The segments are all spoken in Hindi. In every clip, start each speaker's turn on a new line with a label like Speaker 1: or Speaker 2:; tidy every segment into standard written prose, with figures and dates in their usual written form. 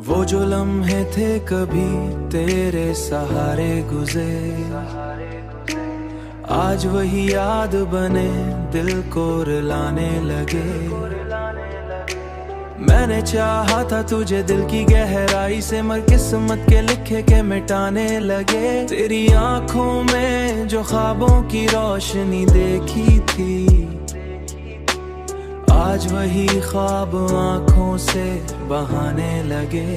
Speaker 1: वो जो लम्हे थे कभी तेरे सहारे गुजरे, आज वही याद बने दिल को रुलाने लगे। मैंने चाहा था तुझे दिल की गहराई से, मगर किस्मत के लिखे के मिटाने लगे। तेरी आंखों में जो ख्वाबों की रोशनी देखी थी, आज वही ख्वाब आंखों से बहाने लगे।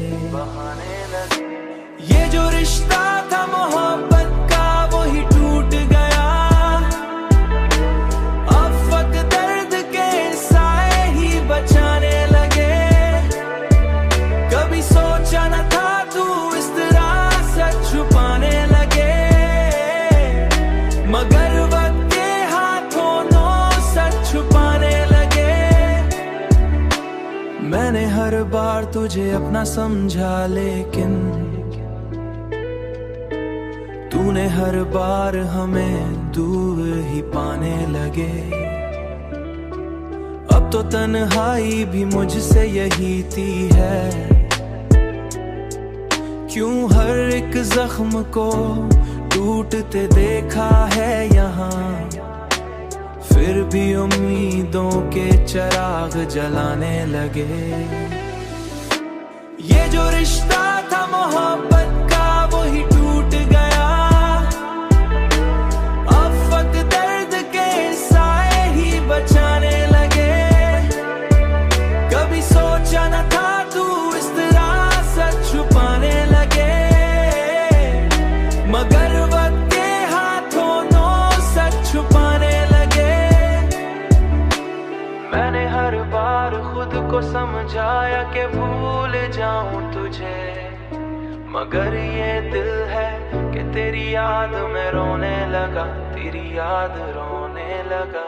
Speaker 1: ये जो रिश्ता था मोहब्बत का वही टूट गया, अब वक्त दर्द के साए ही बचाने लगे। कभी सोचा न था तू इस तरह सच छुपाने लगे, मगर वक्त के हाथों नो सच छुपाने लगे। मैंने हर बार तुझे अपना समझा, लेकिन तूने हर बार हमें दूर ही पाने लगे। अब तो तन्हाई भी मुझसे यही ती है, क्यों हर एक जख्म को टूटते देखा है यहाँ, फिर भी उम्मीदों के चिराग जलाने लगे। ये जो रिश्ता था मोहब्बत का वही टूट गया, अब वक्त दर्द के साए ही बचाने लगे। कभी सोचा न था तू इस तरह सच छुपाने लगे, मगर वक्त के हाथों नो सच छुपाने लगे। मैंने हर बार खुद को समझाया कि भूल जाऊं तुझे, मगर ये दिल है कि तेरी याद में रोने लगा, तेरी याद रोने लगा।